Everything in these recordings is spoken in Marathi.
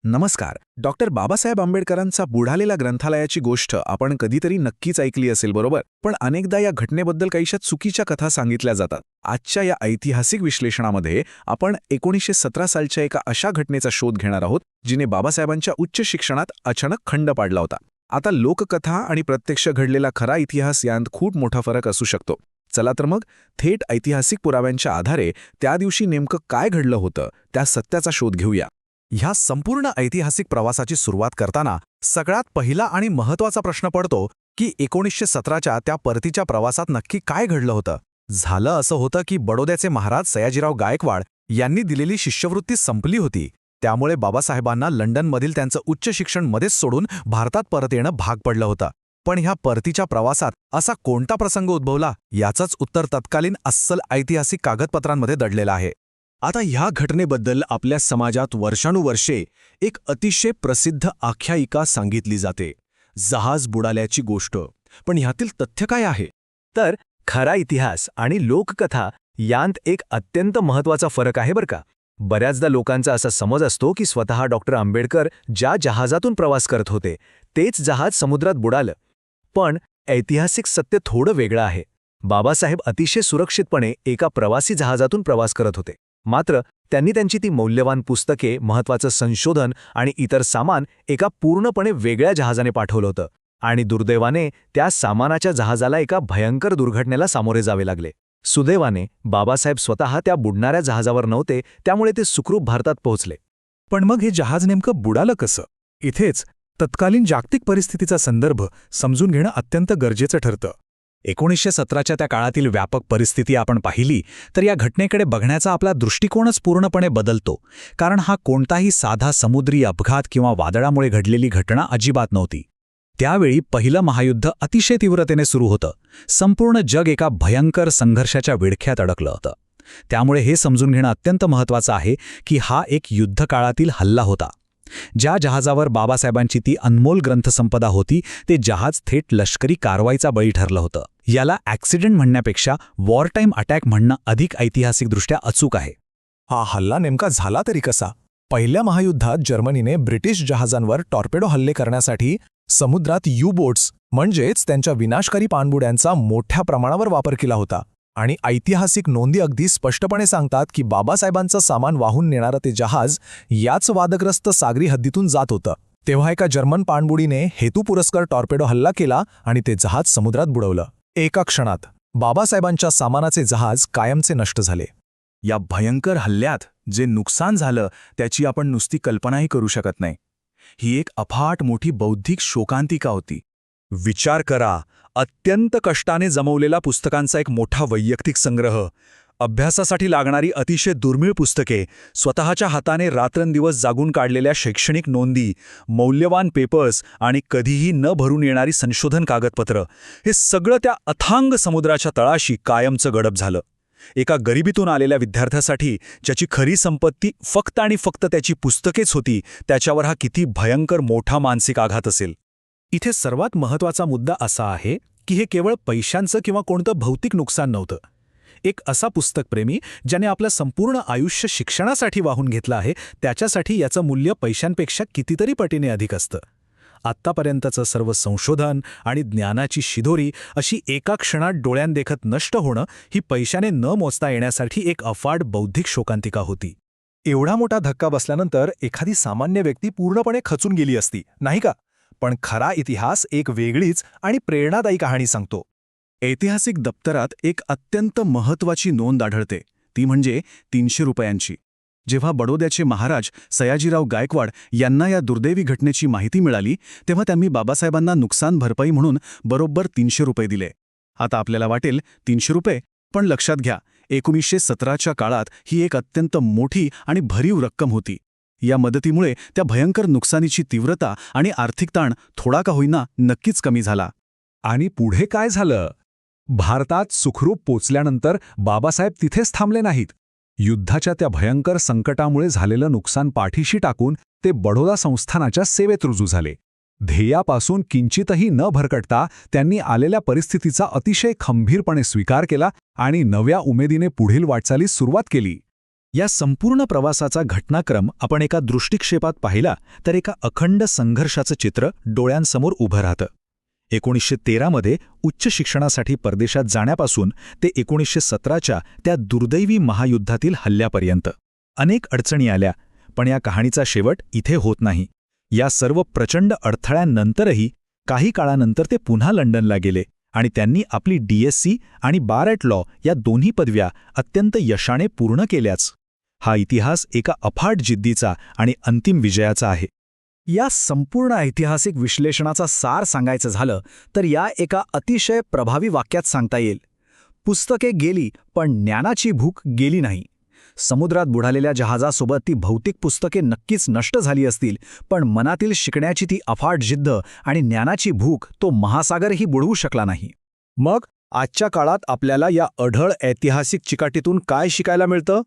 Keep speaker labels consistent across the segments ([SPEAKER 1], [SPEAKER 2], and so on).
[SPEAKER 1] नमस्कार. डॉक्टर बाबासाहेब आंबेडकरांचा बुडालेला ग्रंथालयाची गोष्ट आपण कधीतरी नक्कीच ऐकली असेल, बरोबर? पण अनेकदा या घटनेबद्दल काहीशा चुकीच्या कथा सांगितल्या जातात. आजच्या या ऐतिहासिक विश्लेषणामध्ये आपण 1917 सालच्या एका अशा घटनेचा शोध घेणार आहोत जिने बाबासाहेबांच्या उच्च शिक्षणात अचानक खंड पाडला होता. आता लोककथा आणि प्रत्यक्ष घडलेला खरा इतिहास यांत खूप मोठा फरक असू शकतो. चला तर मग थेट ऐतिहासिक पुराव्यांच्या आधारे त्या दिवशी नेमकं काय घडलं होतं त्या सत्याचा शोध घेऊया.
[SPEAKER 2] ह्या संपूर्ण ऐतिहासिक प्रवासाची सुरुवात करताना सगळ्यात पहिला आणि महत्त्वाचा प्रश्न पडतो की 1917च्या त्या परतीच्या प्रवासात नक्की काय घडलं होतं. झालं असं होतं की बडोद्याचे महाराज सयाजीराव गायकवाड यांनी दिलेली शिष्यवृत्ती संपली होती. त्यामुळे बाबासाहेबांना लंडनमधील त्यांचं उच्च शिक्षण मध्येच सोडून भारतात परत येणं भाग पडलं होतं. पण ह्या परतीच्या प्रवासात असा कोणता प्रसंग उद्भवला याचंच उत्तर तत्कालीन अस्सल ऐतिहासिक कागदपत्रांमध्ये दडलेलं आहे. आता ह्या घटनेबद्दल आपल्या समाजात वर्षानुवर्षे एक अतिशय प्रसिद्ध आख्यायिका सांगितली जाते, जहाज बुडाल्याची गोष्ट. पण ह्यातील तथ्य काय आहे?
[SPEAKER 3] तर खरा इतिहास आणि लोककथा यांत एक अत्यंत महत्त्वाचा फरक आहे बरं का. बऱ्याचदा लोकांचा असा समज असतो की स्वतः डॉक्टर आंबेडकर ज्या जहाजातून प्रवास करत होते तेच जहाज समुद्रात बुडालं. पण ऐतिहासिक सत्य थोडं वेगळं आहे. बाबासाहेब अतिशय सुरक्षितपणे एका प्रवासी जहाजातून प्रवास करत होते. मात्र त्यांनी त्यांची ती मौल्यवान पुस्तके, महत्त्वाचं संशोधन आणि इतर सामान एका पूर्णपणे वेगळ्या जहाजाने पाठवलं होतं. आणि दुर्दैवाने त्या सामानाच्या जहाजाला एका भयंकर दुर्घटनेला सामोरे जावे लागले. सुदैवाने बाबासाहेब स्वतः त्या बुडणाऱ्या जहाजावर नव्हते, त्यामुळे ते सुखरूप भारतात पोहोचले.
[SPEAKER 2] पण मग हे जहाज नेमकं बुडालं कसं? इथेच तत्कालीन जागतिक परिस्थितीचा संदर्भ समजून घेणं अत्यंत गरजेचं ठरतं. 1917च्या त्या काळातील व्यापक परिस्थिती आपण पाहिली तर या घटनेकडे बघण्याचा आपला दृष्टिकोनच पूर्णपणे बदलतो. कारण हा कोणताही साधा समुद्री अपघात किंवा वादळामुळे घडलेली घटना अजिबात नव्हती. त्यावेळी पहिलं महायुद्ध अतिशय तीव्रतेने सुरू होतं. संपूर्ण जग एका भयंकर संघर्षाच्या विळख्यात अडकलं होतं. त्यामुळे हे समजून घेणं अत्यंत महत्त्वाचं आहे की हा एक युद्धकाळातील हल्ला होता. ज्या जहाजावर बाबासाहेबांची ती अनमोल ग्रंथसंपदा होती ते जहाज थेट लष्करी कारवाईचा बळी ठरलं होतं. याला ॲक्सिडेंट म्हणण्यापेक्षा वॉर टाईम अटॅक म्हणणं अधिक ऐतिहासिकदृष्ट्या अचूक आहे. हा हल्ला नेमका झाला तरी कसा? पहिल्या महायुद्धात जर्मनीने ब्रिटिश जहाजांवर टॉर्पेडो हल्ले करण्यासाठी समुद्रात यू-बोट्स म्हणजेच त्यांच्या विनाशकारी पाणबुड्यांचा मोठ्या प्रमाणावर वापर केला होता. आणि ऐतिहासिक नोंदी अगदी स्पष्टपणे सांगतात की बाबासाहेबांचं सामान वाहून नेणारं ते जहाज याच वादग्रस्त सागरी हद्दीतून जात होतं. तेव्हा एका जर्मन पाणबुडीने हेतुपुरस्कर टॉर्पेडो हल्ला केला आणि ते जहाज समुद्रात बुडवलं. एका क्षणात बाबासाहेबांच्या सामानाचे जहाज कायमचे नष्ट झाले.
[SPEAKER 1] या भयंकर हल्ल्यात जे नुकसान झालं त्याची आपण नुसती कल्पनाही करू शकत नाही. ही एक अफाट मोठी बौद्धिक शोकांतिका होती.
[SPEAKER 2] विचार करा, अत्यंत कष्टाने जमवलेला पुस्तकांचा एक मोठा वैयक्तिक संग्रह, अभ्यासासाठी लागणारी अतिशय दुर्मिळ पुस्तके, स्वतःच्या हाताने रात्रंदिवस जागून काढलेल्या शैक्षणिक नोंदी, मौल्यवान पेपर्स आणि कधीही न भरून येणारी संशोधन कागदपत्र, हे सगळं त्या अथांग समुद्राच्या तळाशी कायमचं गडप झालं. एका गरिबीतून आलेल्या विद्यार्थ्यासाठी ज्याची खरी संपत्ती फक्त आणि फक्त त्याची पुस्तकेच होती, त्याच्यावर हा किती भयंकर मोठा मानसिक आघात असेल. इथे सर्वात महत्त्वाचा मुद्दा असा आहे की हे केवळ पैशांचं किंवा कोणतं भौतिक नुकसान नव्हतं. एक असा पुस्तकप्रेमी ज्याने आपलं संपूर्ण आयुष्य शिक्षणासाठी वाहून घेतलं आहे, त्याच्यासाठी याचं मूल्य पैशांपेक्षा कितीतरी पटीने अधिक असतं. आत्तापर्यंतचं सर्व संशोधन आणि ज्ञानाची शिदोरी अशी एका क्षणात डोळ्यांदेखत नष्ट होणं ही पैशाने न मोजता येण्यासाठी एक अफाट बौद्धिक शोकांतिका होती. एवढा मोठा धक्का बसल्यानंतर एखादी सामान्य व्यक्ती पूर्णपणे खचून गेली असती, नाही का? पण खरा इतिहास एक वेगळीच आणि प्रेरणादायी कहाणी सांगतो.
[SPEAKER 1] ऐतिहासिक दप्तरात एक अत्यंत महत्त्वाची नोंद आढळते, ती म्हणजे 300 रुपयांची. जेव्हा बडोद्याचे महाराज सयाजीराव गायकवाड यांना या दुर्दैवी घटनेची माहिती मिळाली तेव्हा त्यांनी बाबासाहेबांना नुकसान भरपाई म्हणून बरोबर 300 रुपये दिले. आता आपल्याला वाटेल 300 रुपये, पण लक्षात घ्या 1917च्या काळात ही एक अत्यंत मोठी आणि भरीव रक्कम होती. या मदतीमुळे त्या भयंकर नुकसानीची तीव्रता आणि आर्थिक ताण थोडा का होईना नक्कीच कमी झाला.
[SPEAKER 2] आणि पुढे काय झालं? भारतात सुखरूप पोचल्यानंतर बाबासाहेब तिथेच थांबले नाहीत. युद्धाच्या त्या भयंकर संकटामुळे झालेलं नुकसान पाठीशी टाकून ते बडोदा संस्थानाच्या सेवेत रुजू झाले. ध्येयापासून किंचितही न भरकटता त्यांनी आलेल्या परिस्थितीचा अतिशय खंबीरपणे स्वीकार केला आणि नव्या उमेदीने पुढील वाटचालीस सुरुवात केली. या संपूर्ण प्रवासाचा घटनाक्रम आपण एका दृष्टिक्षेपात पाहिला तर एका अखंड संघर्षाचं चित्र डोळ्यांसमोर उभं राहतं. 1913 मध्ये उच्च शिक्षणासाठी परदेशात जाण्यापासून ते 1917च्या त्या दुर्दैवी महायुद्धातील हल्ल्यापर्यंत अनेक अडचणी आल्या, पण या कहाणीचा शेवट इथे होत नाही. या सर्व प्रचंड अडथळ्यांनंतरही काही काळानंतर ते पुन्हा लंडनला गेले आणि त्यांनी आपली DSc आणि बार ॲट लॉ या दोन्ही पदव्या अत्यंत यशाने पूर्ण केल्याच. हा इतिहास एका अफाट जिद्दीचा आणि अंतिम विजयाचा आहे.
[SPEAKER 1] या संपूर्ण ऐतिहासिक विश्लेषणाचा सार सांगायचं झालं तर या एका अतिशय प्रभावी वाक्यात सांगता येईल. पुस्तके गेली पण ज्ञानाची भूक गेली नाही. समुद्रात बुडालेल्या जहाजासोबत ती भौतिक पुस्तके नक्कीच नष्ट झाली असतील, पण मनातील शिकण्याची ती अफाट जिद्द आणि ज्ञानाची भूक तो महासागरही बुडवू शकला नाही.
[SPEAKER 3] मग आजच्या काळात आपल्याला या अढळ ऐतिहासिक चिकाटीतून काय शिकायला मिळतं?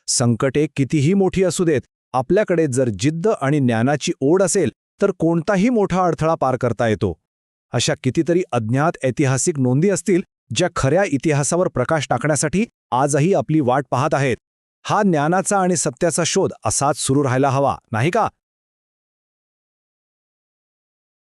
[SPEAKER 3] संकटे कितीही मोठी असू देत, आपल्याकडे जर जिद्द आणि ज्ञानाची ओढ असेल तर कोणताही मोठा अडथळा पार करता येतो. अशा कितीतरी अज्ञात ऐतिहासिक नोंदी असतील ज्या खऱ्या इतिहासावर प्रकाश टाकण्यासाठी आजही आपली वाट पाहत आहेत. हा ज्ञानाचा आणि सत्याचा शोध असाच सुरू राहायला हवा, नाही का?